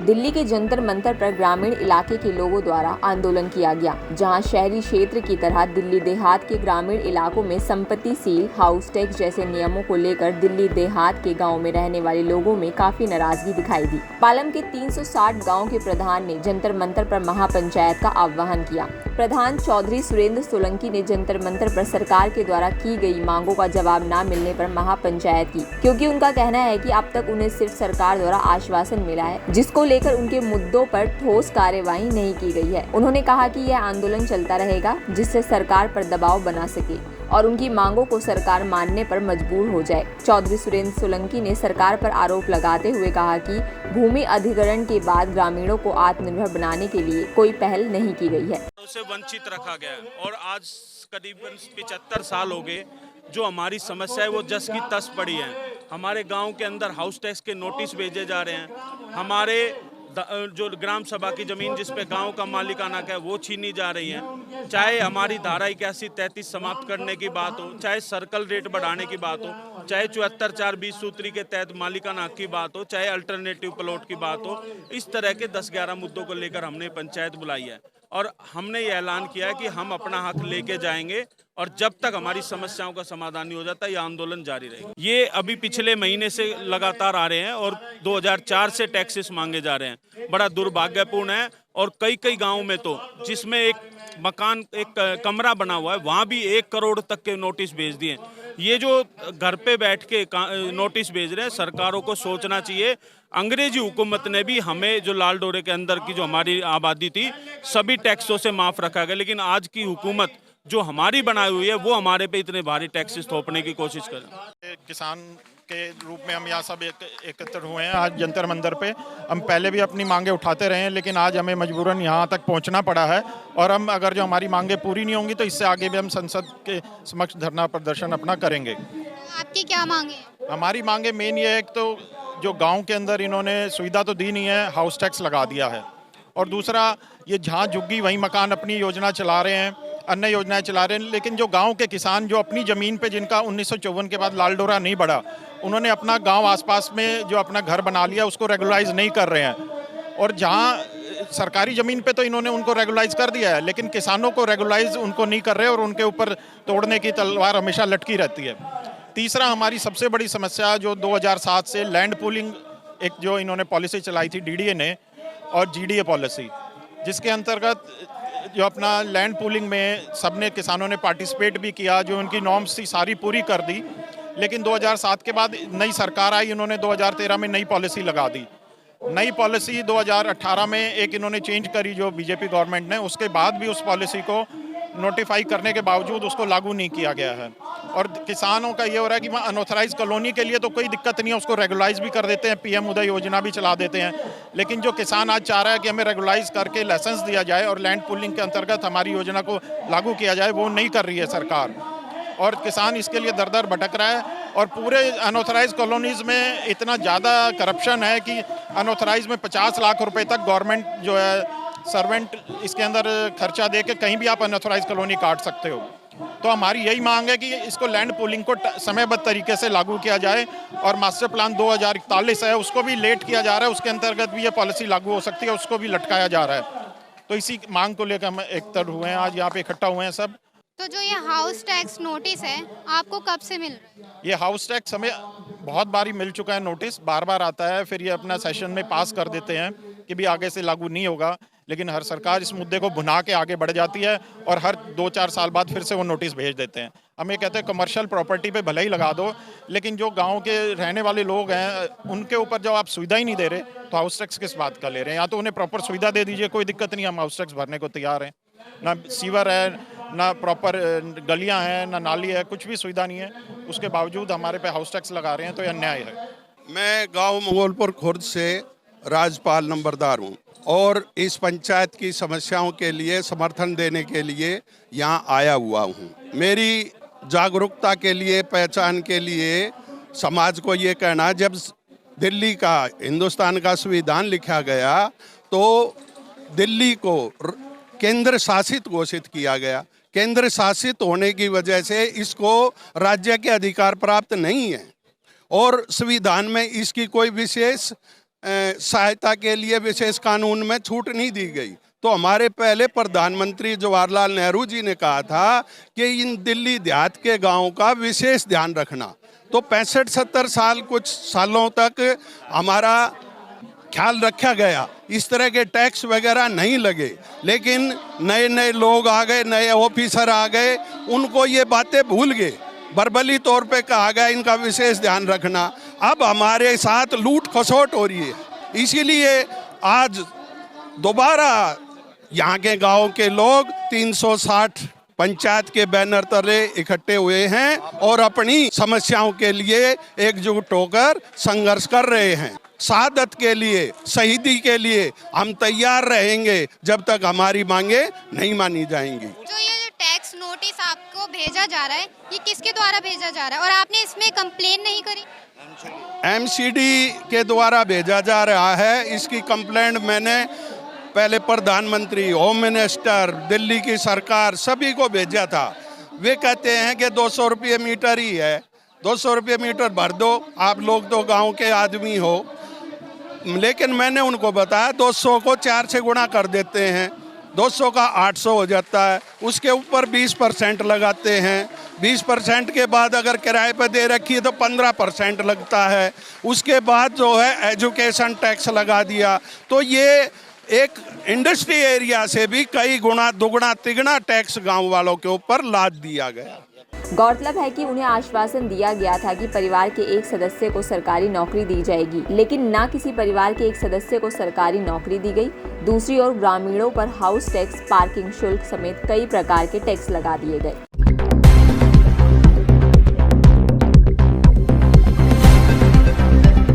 दिल्ली के जंतर मंतर पर ग्रामीण इलाके के लोगों द्वारा आंदोलन किया गया, जहां शहरी क्षेत्र की तरह दिल्ली देहात के ग्रामीण इलाकों में संपत्ति सील, हाउस टैक्स जैसे नियमों को लेकर दिल्ली देहात के गांव में रहने वाले लोगों में काफी नाराजगी दिखाई दी। पालम के 360 गाँव के प्रधान ने जंतर मंतर पर महापंचायत का आह्वान किया। प्रधान चौधरी सुरेंद्र सोलंकी ने जंतर मंतर पर सरकार के द्वारा की गई मांगों का जवाब न मिलने पर महापंचायत की, क्योंकि उनका कहना है कि अब तक उन्हें सिर्फ सरकार द्वारा आश्वासन मिला है, जिसको लेकर उनके मुद्दों पर ठोस कार्यवाही नहीं की गई है। उन्होंने कहा कि यह आंदोलन चलता रहेगा, जिससे सरकार पर दबाव बना सके और उनकी मांगों को सरकार मानने पर मजबूर हो जाए। चौधरी सुरेंद्र सोलंकी ने सरकार पर आरोप लगाते हुए कहा कि भूमि अधिग्रहण के बाद ग्रामीणों को आत्मनिर्भर बनाने के लिए कोई पहल नहीं की गई है। उसे वंचित रखा गया और आज करीबन 75 साल हो गए जो हमारी समस्या है वो जस की तस पड़ी है। हमारे गांव के अंदर हाउस टैक्स के नोटिस भेजे जा रहे हैं। हमारे जो ग्राम सभा की जमीन जिस पे गांव का मालिकाना है वो छीनी जा रही है। चाहे हमारी धारा 81-33 समाप्त करने की बात हो, चाहे सर्कल रेट बढ़ाने की बात हो, चाहे 74-4-20 सूत्री के तहत मालिकाना हक की बात हो, चाहे अल्टरनेटिव प्लॉट की बात हो, इस तरह के 10-11 मुद्दों को लेकर हमने पंचायत बुलाई है और हमने ये ऐलान किया है कि हम अपना हक लेके जाएंगे और जब तक हमारी समस्याओं का समाधान नहीं हो जाता ये आंदोलन जारी रहेगा। ये अभी पिछले महीने से लगातार आ रहे हैं और 2004 से टैक्सेस मांगे जा रहे हैं। बड़ा दुर्भाग्यपूर्ण है और कई कई गाँव में तो जिसमें एक मकान एक कमरा बना हुआ है वहाँ भी 1 करोड़ तक के नोटिस भेज दिए। ये जो घर पे बैठ के नोटिस भेज रहे हैं, सरकारों को सोचना चाहिए। अंग्रेजी हुकूमत ने भी हमें जो लाल डोरे के अंदर की जो हमारी आबादी थी सभी टैक्सों से माफ़ रखा गया, लेकिन आज की हुकूमत जो हमारी बनाई हुई है वो हमारे पे इतने भारी टैक्सेस थोपने की कोशिश कर रहे हैं। किसान के रूप में हम यहाँ सब एकत्र हुए हैं आज जंतर मंतर पे। हम पहले भी अपनी मांगे उठाते रहे हैं, लेकिन आज हमें मजबूरन यहाँ तक पहुँचना पड़ा है और हम अगर जो हमारी मांगे पूरी नहीं होंगी तो इससे आगे भी हम संसद के समक्ष धरना प्रदर्शन अपना करेंगे। आपकी क्या मांगे हैं? हमारी मांगे मेन ये है कि तो जो गांव के अंदर इन्होंने सुविधा तो दी नहीं है, हाउस टैक्स लगा दिया है, और दूसरा ये जहाँ झुग्गी वहीं मकान अपनी योजना चला रहे हैं, अन्य योजनाएं चला रहे हैं, लेकिन जो गांव के किसान जो अपनी ज़मीन पे जिनका 1954 के बाद लाल डोरा नहीं बढ़ा, उन्होंने अपना गांव आसपास में जो अपना घर बना लिया उसको रेगुलाइज नहीं कर रहे हैं। और जहां सरकारी ज़मीन पे तो इन्होंने उनको रेगुलाइज कर दिया है, लेकिन किसानों को रेगुलाइज उनको नहीं कर रहे और उनके ऊपर तोड़ने की तलवार हमेशा लटकी रहती है। तीसरा हमारी सबसे बड़ी समस्या जो 2007 से लैंड पूलिंग एक जो इन्होंने पॉलिसी चलाई थी डीडीए ने और जीडीए पॉलिसी, जिसके अंतर्गत जो अपना लैंड पूलिंग में सबने किसानों ने पार्टिसिपेट भी किया, जो उनकी नॉर्म्स थी सारी पूरी कर दी, लेकिन 2007 के बाद नई सरकार आई, इन्होंने 2013 में नई पॉलिसी लगा दी। नई पॉलिसी 2018 में एक इन्होंने चेंज करी जो बीजेपी गवर्नमेंट ने, उसके बाद भी उस पॉलिसी को नोटिफाई करने के बावजूद उसको लागू नहीं किया गया है। और किसानों का ये हो रहा है कि वहाँ अनऑथराइज कॉलोनी के लिए तो कोई दिक्कत नहीं है, उसको रेगुलाइज भी कर देते हैं, पीएम उदय योजना भी चला देते हैं, लेकिन जो किसान आज चाह रहा है कि हमें रेगुलाइज करके लाइसेंस दिया जाए और लैंड पूलिंग के अंतर्गत हमारी योजना को लागू किया जाए, वो नहीं कर रही है सरकार, और किसान इसके लिए दर दर भटक रहा है। और पूरे अनऑथराइज कॉलोनीज़ में इतना ज़्यादा करप्शन है कि अनऑथराइज में 50 लाख रुपए तक गवर्नमेंट जो है सर्वेंट इसके अंदर खर्चा दे के कहीं भी आप अनऑथराइज कॉलोनी काट सकते हो। तो हमारी यही मांग है कि इसको लैंड पूलिंग को समयबद्ध तरीके से लागू किया जाए, और मास्टर प्लान 2041 है उसको भी लेट किया जा रहा है, उसके अंतर्गत भी ये पॉलिसी लागू हो सकती है, उसको भी लटकाया जा रहा है। तो इसी मांग को लेकर हम एकत्र हुए हैं, आज यहाँ पे इकट्ठा हुए हैं सब। तो जो ये हाउस टैक्स नोटिस है आपको कब से मिल रहा है? ये हाउस टैक्स हमें बहुत बारी मिल चुका है, नोटिस बार बार आता है, फिर ये अपना सेशन में पास कर देते हैं कि भी आगे से लागू नहीं होगा, लेकिन हर सरकार इस मुद्दे को भुना के आगे बढ़ जाती है और हर 2-4 साल बाद फिर से वो नोटिस भेज देते हैं। हम ये कहते हैं कमर्शियल प्रॉपर्टी पे भले ही लगा दो, लेकिन जो गांव के रहने वाले लोग हैं उनके ऊपर जब आप सुविधा ही नहीं दे रहे तो हाउस टैक्स किस बात का ले रहे हैं? या तो उन्हें प्रॉपर सुविधा दे दीजिए, कोई दिक्कत नहीं, हम हाउस टैक्स भरने को तैयार हैं। ना सीवर है, ना प्रॉपर गलियाँ हैं, ना नाली है, कुछ भी सुविधा नहीं है, उसके बावजूद हमारे पे हाउस टैक्स लगा रहे हैं, तो ये अन्याय है। मैं गांव मंगोलपुर खुर्द से राजपाल नंबरदार हूं और इस पंचायत की समस्याओं के लिए समर्थन देने के लिए यहाँ आया हुआ हूँ। मेरी जागरूकता के लिए, पहचान के लिए समाज को ये कहना, जब दिल्ली का हिंदुस्तान का संविधान लिखा गया तो दिल्ली को केंद्र शासित घोषित किया गया। केंद्र शासित होने की वजह से इसको राज्य के अधिकार प्राप्त नहीं है और संविधान में इसकी कोई विशेष सहायता के लिए विशेष कानून में छूट नहीं दी गई। तो हमारे पहले प्रधानमंत्री जवाहरलाल नेहरू जी ने कहा था कि इन दिल्ली देहात के गांवों का विशेष ध्यान रखना। तो 65-70 साल कुछ सालों तक हमारा ख्याल रखा गया, इस तरह के टैक्स वगैरह नहीं लगे। लेकिन नए नए लोग आ गए, नए ऑफिसर आ गए, उनको ये बातें भूल गए। बर्बली तौर पे कहा गया इनका विशेष ध्यान रखना। अब हमारे साथ लूट खसोट हो रही है, इसीलिए आज दोबारा यहाँ के गांव के लोग 360 पंचायत के बैनर तले इकट्ठे हुए हैं और अपनी समस्याओं के लिए एकजुट होकर संघर्ष कर रहे हैं। शहादत के लिए, शहीदी के लिए हम तैयार रहेंगे जब तक हमारी मांगे नहीं मानी जाएंगी। जो ये टैक्स नोटिस आपको भेजा जा रहा है, ये किसके द्वारा भेजा जा रहा है और आपने इसमें कंप्लेन नहीं करी? एमसीडी के द्वारा भेजा जा रहा है। इसकी कंप्लेंट मैंने पहले प्रधानमंत्री, होम मिनिस्टर, दिल्ली की सरकार सभी को भेजा था। वे कहते हैं कि 200 रुपये मीटर ही है, 200 रुपये मीटर भर दो, आप लोग तो गांव के आदमी हो। लेकिन मैंने उनको बताया 200 को 4 से गुणा कर देते हैं, 200 का 800 हो जाता है, उसके ऊपर 20% लगाते हैं। 20% के बाद अगर किराए पर दे रखी है तो 15% लगता है। उसके बाद जो है एजुकेशन टैक्स लगा दिया। तो ये एक इंडस्ट्री एरिया से भी कई गुना दुगना तिगना टैक्स गांव वालों के ऊपर लाद दिया गया। गौरतलब है कि उन्हें आश्वासन दिया गया था कि परिवार के एक सदस्य को सरकारी नौकरी दी जाएगी, लेकिन न किसी परिवार के एक सदस्य को सरकारी नौकरी दी गई। दूसरी ओर ग्रामीणों पर हाउस टैक्स, पार्किंग शुल्क समेत कई प्रकार के टैक्स लगा दिए गए।